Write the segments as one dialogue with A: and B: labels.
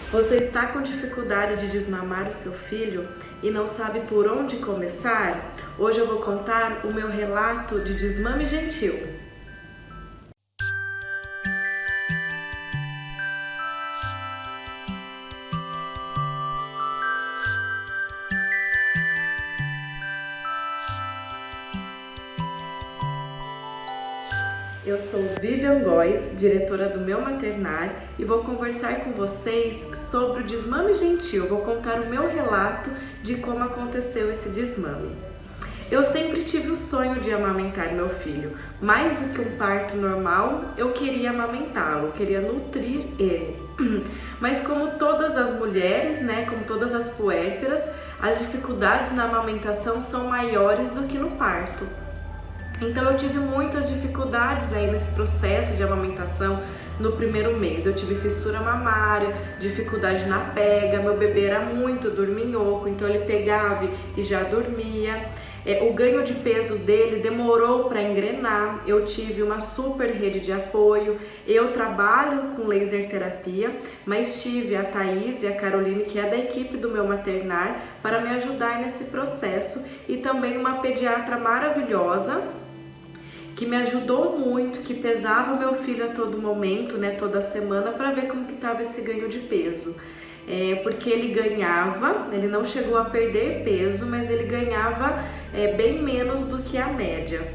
A: Você está com dificuldade de desmamar o seu filho e não sabe por onde começar? Hoje eu vou contar o meu relato de desmame gentil. Eu sou Vivian Góes, diretora do Meu Maternar, e vou conversar com vocês sobre o desmame gentil. Vou contar o meu relato de como aconteceu esse desmame. Eu sempre tive o sonho de amamentar meu filho. Mais do que um parto normal, eu queria amamentá-lo, queria nutrir ele. Mas como todas as mulheres, como todas as puérperas, as dificuldades na amamentação são maiores do que no parto. Então eu tive muitas dificuldades aí nesse processo de amamentação no primeiro mês. Eu tive fissura mamária, dificuldade na pega, meu bebê era muito dorminhoco, então ele pegava e já dormia. O ganho de peso dele demorou para engrenar, eu tive uma super rede de apoio, eu trabalho com laser terapia, mas tive a Thaís e a Caroline, que é da equipe do Meu Maternar, para me ajudar nesse processo, e também uma pediatra maravilhosa, que me ajudou muito, que pesava meu filho a todo momento, toda semana, para ver como que estava esse ganho de peso. Porque ele ganhava, ele não chegou a perder peso, mas ele ganhava bem menos do que a média.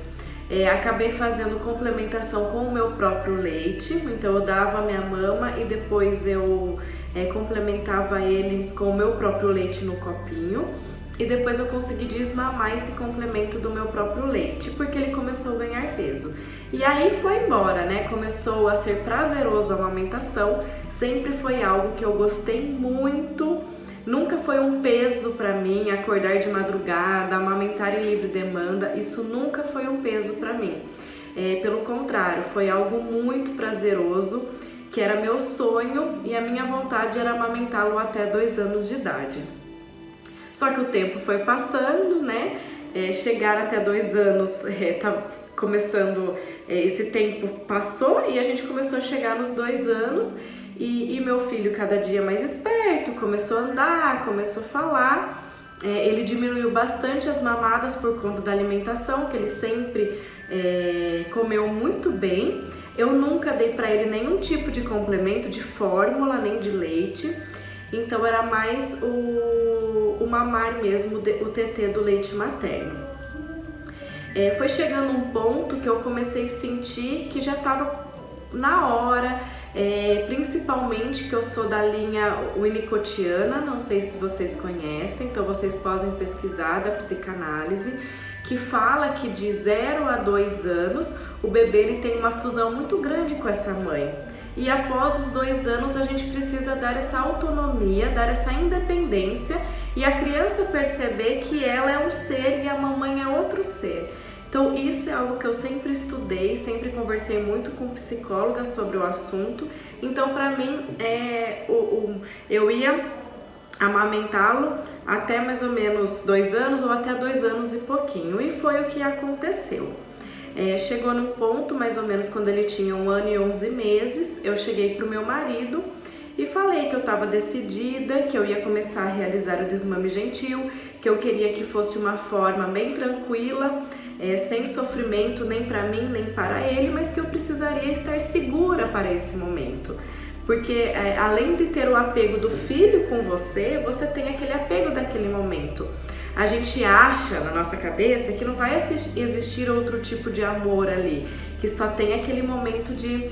A: Acabei fazendo complementação com o meu próprio leite, então eu dava a minha mama e depois eu complementava ele com o meu próprio leite no copinho. E depois eu consegui desmamar esse complemento do meu próprio leite, porque ele começou a ganhar peso. E aí foi embora, Começou a ser prazeroso a amamentação, sempre foi algo que eu gostei muito, nunca foi um peso para mim acordar de madrugada, amamentar em livre demanda, isso nunca foi um peso para mim. Pelo contrário, foi algo muito prazeroso, que era meu sonho, e a minha vontade era amamentá-lo até 2 anos de idade. Só que o tempo foi passando, chegar até 2 anos, tá começando, esse tempo passou e a gente começou a chegar nos 2 anos e meu filho cada dia mais esperto, começou a andar, começou a falar, ele diminuiu bastante as mamadas por conta da alimentação, que ele sempre comeu muito bem. Eu nunca dei para ele nenhum tipo de complemento de fórmula, nem de leite. Então era mais o mamar mesmo, o TT do leite materno. Foi chegando um ponto que eu comecei a sentir que já estava na hora, principalmente que eu sou da linha winnicottiana, não sei se vocês conhecem, então vocês podem pesquisar, da psicanálise, que fala que de 0 a 2 anos o bebê ele tem uma fusão muito grande com essa mãe. E após os 2 anos a gente precisa dar essa autonomia, dar essa independência e a criança perceber que ela é um ser e a mamãe é outro ser. Então isso é algo que eu sempre estudei, sempre conversei muito com psicólogas sobre o assunto. Então para mim eu ia amamentá-lo até mais ou menos 2 anos ou até 2 anos e pouquinho, e foi o que aconteceu. Chegou num ponto, mais ou menos quando ele tinha 1 ano e 11 meses, eu cheguei pro meu marido e falei que eu estava decidida, que eu ia começar a realizar o desmame gentil, que eu queria que fosse uma forma bem tranquila, sem sofrimento nem para mim nem para ele, mas que eu precisaria estar segura para esse momento. Porque além de ter o apego do filho com você, você tem aquele apego daquele momento. A gente acha na nossa cabeça que não vai existir outro tipo de amor ali, que só tem aquele momento de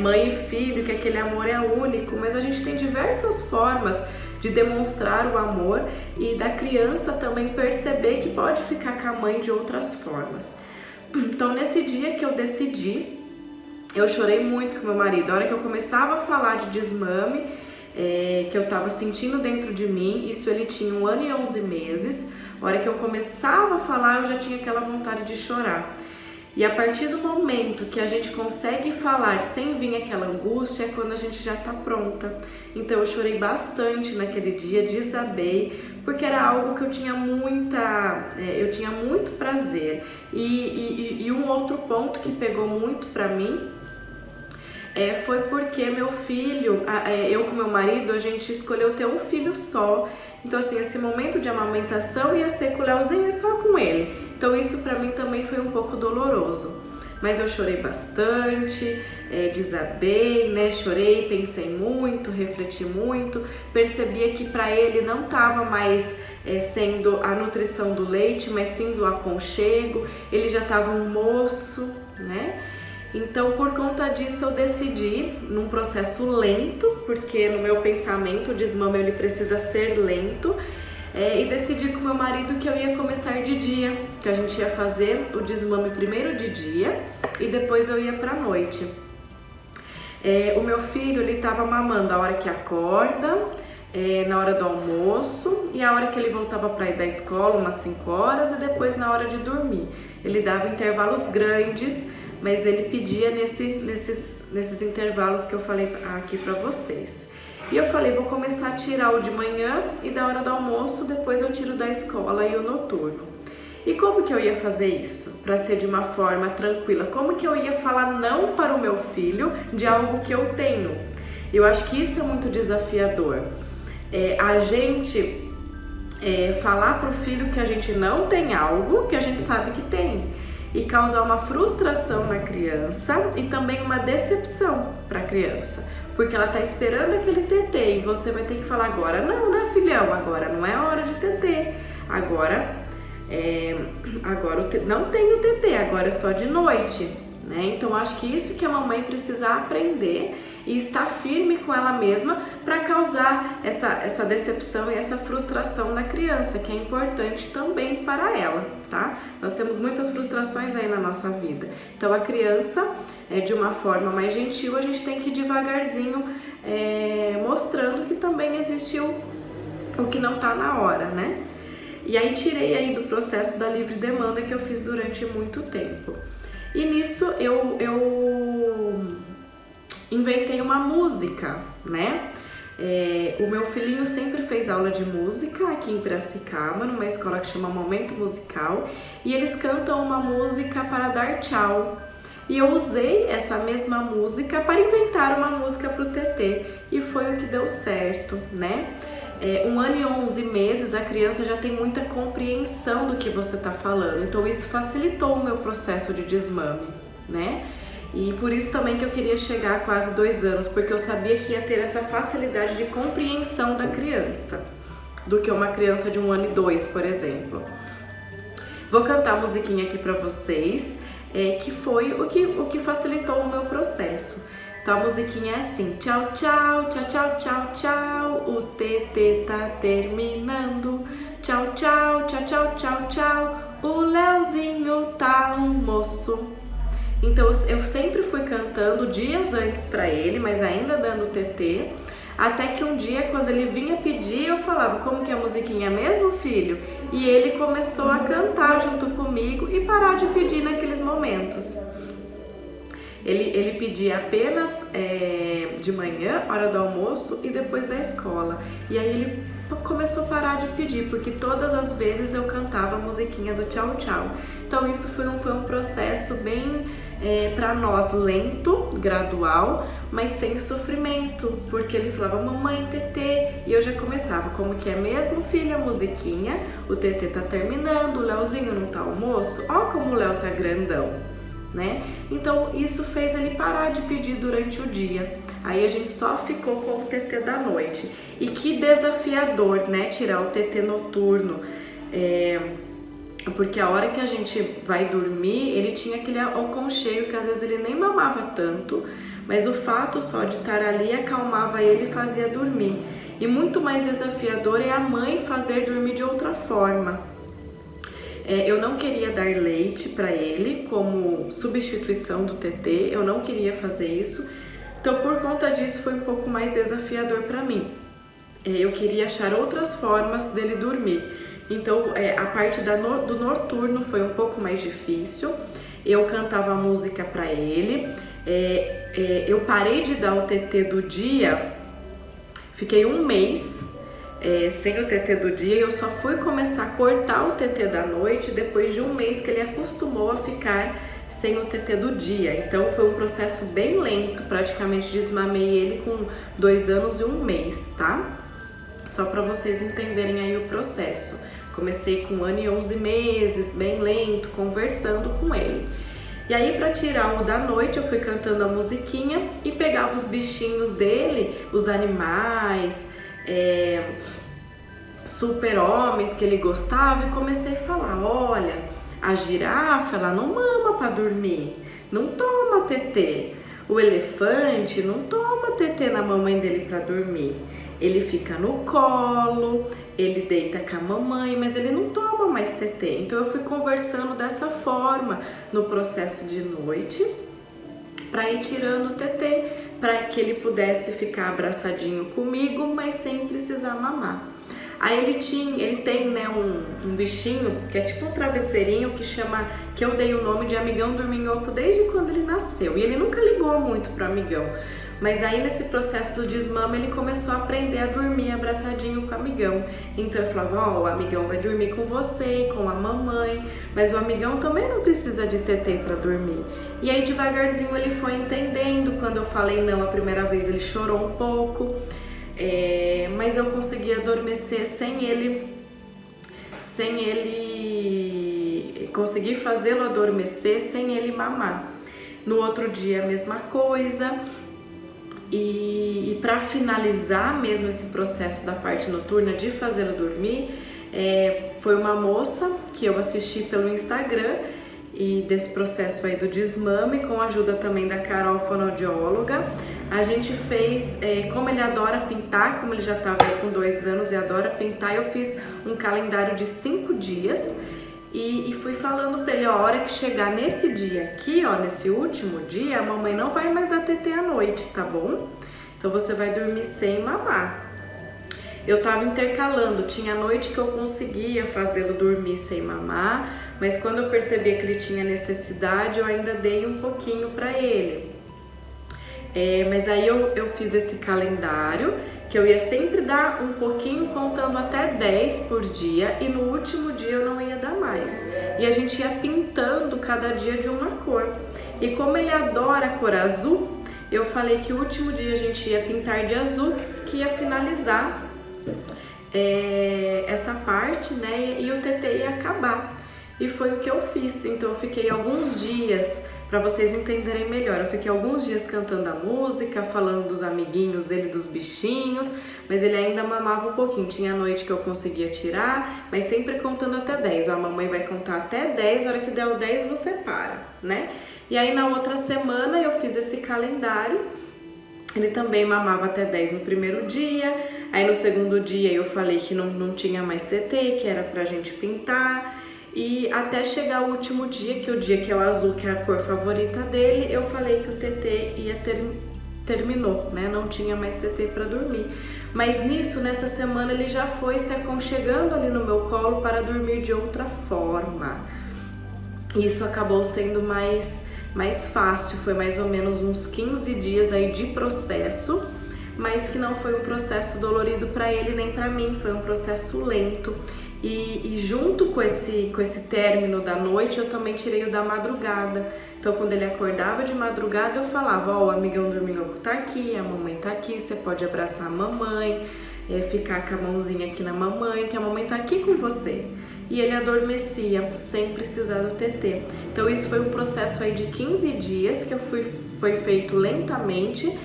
A: mãe e filho, que aquele amor é único, mas a gente tem diversas formas de demonstrar o amor e da criança também perceber que pode ficar com a mãe de outras formas. Então nesse dia que eu decidi, eu chorei muito com meu marido. A hora que eu começava a falar de desmame, que eu estava sentindo dentro de mim, isso ele tinha 1 ano e 11 meses, a hora que eu começava a falar eu já tinha aquela vontade de chorar. E a partir do momento que a gente consegue falar sem vir aquela angústia, é quando a gente já está pronta. Então eu chorei bastante naquele dia, desabei, porque era algo que eu tinha muito prazer. E um outro ponto que pegou muito para mim Foi porque meu filho, eu com meu marido, a gente escolheu ter um filho só. Então assim, esse momento de amamentação ia ser com o Leozinho e só com ele. Então isso pra mim também foi um pouco doloroso. Mas eu chorei bastante, desabei, né? Chorei, pensei muito, refleti muito. Percebia que pra ele não tava mais sendo a nutrição do leite, mas sim o aconchego. Ele já tava um moço, né? Então, por conta disso, eu decidi, num processo lento, porque no meu pensamento o desmame ele precisa ser lento, e decidi com meu marido que eu ia começar de dia, que a gente ia fazer o desmame primeiro de dia e depois eu ia pra noite. O meu filho, ele tava mamando a hora que acorda, na hora do almoço e a hora que ele voltava para ir da escola, umas 5 horas, e depois na hora de dormir. Ele dava intervalos grandes, mas ele pedia nesses intervalos que eu falei aqui para vocês. E eu falei, vou começar a tirar o de manhã e da hora do almoço, depois eu tiro da escola e o noturno. E como que eu ia fazer isso? Para ser de uma forma tranquila. Como que eu ia falar não para o meu filho de algo que eu tenho? Eu acho que isso é muito desafiador. A gente falar para o filho que a gente não tem algo que a gente sabe que tem. E causar uma frustração na criança e também uma decepção para a criança, porque ela tá esperando aquele tetê e você vai ter que falar agora, não, né, filhão, agora não é hora de tetê, agora não tem o tetê, agora é só de noite, né? Então acho que isso que a mamãe precisa aprender e estar firme com ela mesma para causar essa decepção e essa frustração na criança, que é importante também para ela, tá? Nós temos muitas frustrações aí na nossa vida. Então a criança, de uma forma mais gentil, a gente tem que ir devagarzinho mostrando que também existiu o que não tá na hora, né? E aí tirei aí do processo da livre demanda que eu fiz durante muito tempo. E nisso eu inventei uma música, né? O meu filhinho sempre fez aula de música aqui em Piracicaba, numa escola que chama Momento Musical, e eles cantam uma música para dar tchau. E eu usei essa mesma música para inventar uma música para o Tetê, e foi o que deu certo, né? 1 ano e 11 meses, a criança já tem muita compreensão do que você está falando, então isso facilitou o meu processo de desmame, né? E por isso também que eu queria chegar a quase 2 anos, porque eu sabia que ia ter essa facilidade de compreensão da criança, do que uma criança de 1 ano e 2, por exemplo. Vou cantar a musiquinha aqui para vocês, que foi o que facilitou o meu processo. Então a musiquinha é assim: tchau, tchau, tchau, tchau, tchau, tchau, o tetê tá terminando. Tchau, tchau, tchau, tchau, tchau, tchau, o Leozinho tá um moço. Então eu sempre fui cantando dias antes pra ele, mas ainda dando tetê, até que um dia, quando ele vinha pedir, eu falava, como que é a musiquinha mesmo, filho? E ele começou a cantar junto comigo e parar de pedir naqueles momentos. Ele pedia apenas de manhã, hora do almoço e depois da escola. E aí ele começou a parar de pedir, porque todas as vezes eu cantava a musiquinha do tchau, tchau. Então isso foi um processo bem, para nós, lento, gradual, mas sem sofrimento. Porque ele falava, mamãe, tetê. E eu já começava, como que é mesmo, filho, a musiquinha? O tetê tá terminando, o Leozinho não tá almoço? Ó como o Léo tá grandão. Né? Então isso fez ele parar de pedir durante o dia. Aí a gente só ficou com o tetê da noite. E que desafiador, né? Tirar o tetê noturno. Porque a hora que a gente vai dormir, ele tinha aquele aconchego que às vezes ele nem mamava tanto, mas o fato só de estar ali acalmava ele e fazia dormir. E muito mais desafiador é a mãe fazer dormir de outra forma. Eu não queria dar leite para ele como substituição do tetê, eu não queria fazer isso, então por conta disso foi um pouco mais desafiador para mim. Eu queria achar outras formas dele dormir, então a parte do noturno foi um pouco mais difícil. Eu cantava música para ele, eu parei de dar o tetê do dia, fiquei 1 mês sem o tetê do dia, eu só fui começar a cortar o tetê da noite depois de 1 mês que ele acostumou a ficar sem o TT do dia. Então foi um processo bem lento, praticamente desmamei ele com 2 anos e 1 mês, tá? Só para vocês entenderem aí o processo. Comecei com 1 ano e 11 meses, bem lento, conversando com ele. E aí, para tirar o da noite, eu fui cantando a musiquinha e pegava os bichinhos dele, os animais, super-homens que ele gostava, e comecei a falar: olha, a girafa, ela não mama para dormir, não toma TT. O elefante não toma TT na mamãe dele para dormir. Ele fica no colo, ele deita com a mamãe, mas ele não toma mais TT. Então eu fui conversando dessa forma no processo de noite para ir tirando o TT, para que ele pudesse ficar abraçadinho comigo, mas sem precisar mamar. Aí ele tem, né, um bichinho que é tipo um travesseirinho que eu dei o nome de Amigão Dorminhoco desde quando ele nasceu. E ele nunca ligou muito pro Amigão. Mas aí nesse processo do desmame ele começou a aprender a dormir abraçadinho com o Amigão. Então eu falava: o Amigão vai dormir com você, com a mamãe, mas o Amigão também não precisa de TT para dormir. E aí devagarzinho ele foi entendendo. Quando eu falei não a primeira vez, ele chorou um pouco, mas eu consegui adormecer sem ele consegui fazê-lo adormecer sem ele mamar. No outro dia a mesma coisa. E para finalizar mesmo esse processo da parte noturna de fazê-lo dormir, foi uma moça que eu assisti pelo Instagram, e desse processo aí do desmame, com a ajuda também da Carol, fonoaudióloga. A gente fez, como ele adora pintar, como ele já estava com 2 anos e adora pintar, eu fiz um calendário de 5 dias e fui falando para ele: a hora que chegar nesse dia aqui, ó, nesse último dia, a mamãe não vai mais dar TT à noite, tá bom? Então você vai dormir sem mamar. Eu tava intercalando, tinha noite que eu conseguia fazê-lo dormir sem mamar, mas quando eu percebia que ele tinha necessidade, eu ainda dei um pouquinho para ele. Mas aí eu fiz esse calendário, que eu ia sempre dar um pouquinho, contando até 10 por dia, e no último dia eu não ia dar mais. E a gente ia pintando cada dia de uma cor. E como ele adora a cor azul, eu falei que o último dia a gente ia pintar de azul, que ia finalizar essa parte, né? E o TT ia acabar. E foi o que eu fiz. Então eu fiquei alguns dias, para vocês entenderem melhor, eu fiquei alguns dias cantando a música, falando dos amiguinhos dele, dos bichinhos, mas ele ainda mamava um pouquinho. Tinha noite que eu conseguia tirar, mas sempre contando até 10. A mamãe vai contar até 10, a hora que der o 10 você para, né? E aí na outra semana eu fiz esse calendário. Ele também mamava até 10 no primeiro dia. Aí no segundo dia eu falei que não tinha mais TT, que era pra gente pintar. E até chegar o último dia, que é o dia que é o azul, que é a cor favorita dele, eu falei que o TT terminou, né? Não tinha mais TT para dormir. Mas nessa semana ele já foi se aconchegando ali no meu colo para dormir de outra forma. Isso acabou sendo mais fácil, foi mais ou menos uns 15 dias aí de processo, mas que não foi um processo dolorido para ele nem para mim, foi um processo lento. E junto com esse término da noite, eu também tirei o da madrugada. Então, quando ele acordava de madrugada, eu falava: o Amigão Dorminhoco tá aqui, a mamãe tá aqui, você pode abraçar a mamãe, ficar com a mãozinha aqui na mamãe, que a mamãe tá aqui com você. E ele adormecia, sem precisar do TT. Então, isso foi um processo aí de 15 dias, que foi feito lentamente.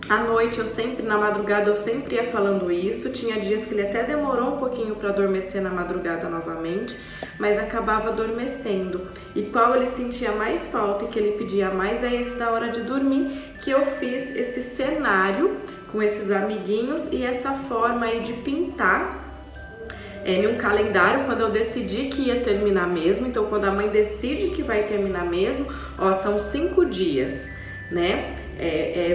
A: À noite, na madrugada, eu sempre ia falando isso. Tinha dias que ele até demorou um pouquinho para adormecer na madrugada novamente, mas acabava adormecendo. E qual ele sentia mais falta e que ele pedia mais é esse da hora de dormir, que eu fiz esse cenário com esses amiguinhos e essa forma aí de pintar em um calendário, quando eu decidi que ia terminar mesmo. Então, quando a mãe decide que vai terminar mesmo, são 5 dias, né?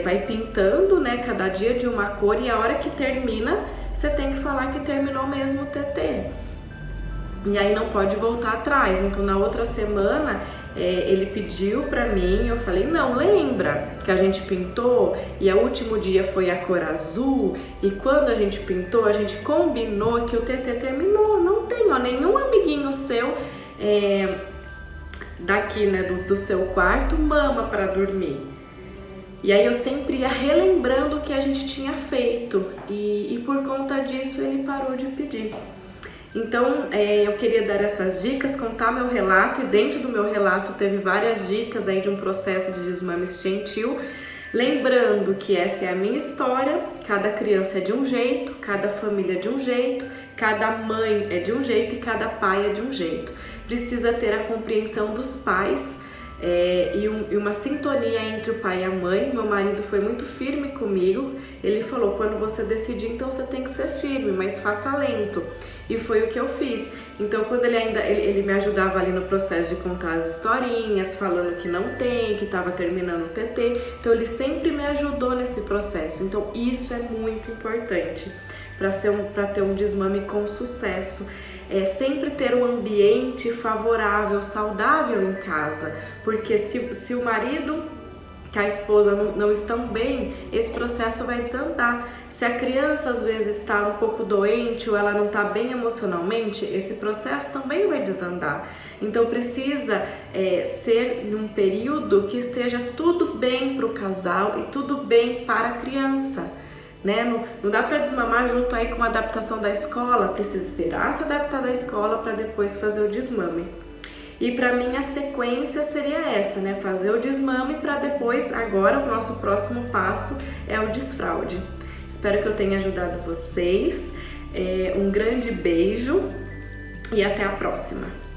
A: Vai pintando, né, cada dia de uma cor, e a hora que termina, você tem que falar que terminou mesmo o TT. E aí não pode voltar atrás. Então na outra semana ele pediu pra mim, eu falei: não, lembra que a gente pintou e o último dia foi a cor azul, e quando a gente pintou, a gente combinou que o TT terminou. Não tem nenhum amiguinho seu daqui, né, do seu quarto, mama para dormir. E aí eu sempre ia relembrando o que a gente tinha feito e por conta disso ele parou de pedir. Então eu queria dar essas dicas, contar meu relato, e dentro do meu relato teve várias dicas aí de um processo de desmame gentil. Lembrando que essa é a minha história, cada criança é de um jeito, cada família é de um jeito, cada mãe é de um jeito e cada pai é de um jeito. Precisa ter a compreensão dos pais e uma sintonia entre o pai e a mãe. Meu marido foi muito firme comigo, ele falou, quando você decidir, então você tem que ser firme, mas faça lento. E foi o que eu fiz. Então quando ele me ajudava ali no processo de contar as historinhas, falando que não tem, que estava terminando o TT, então ele sempre me ajudou nesse processo. Então isso é muito importante para ter um desmame com sucesso. Sempre ter um ambiente favorável, saudável em casa, porque se o marido que a esposa não estão bem, esse processo vai desandar. Se a criança às vezes está um pouco doente ou ela não está bem emocionalmente, esse processo também vai desandar. Então precisa ser num período que esteja tudo bem para o casal e tudo bem para a criança. Né? Não dá para desmamar junto aí com uma adaptação da escola, precisa esperar se adaptar da escola para depois fazer o desmame. E para mim a sequência seria essa, né? Fazer o desmame para depois, agora o nosso próximo passo é o desfraude. Espero que eu tenha ajudado vocês. Um grande beijo e até a próxima!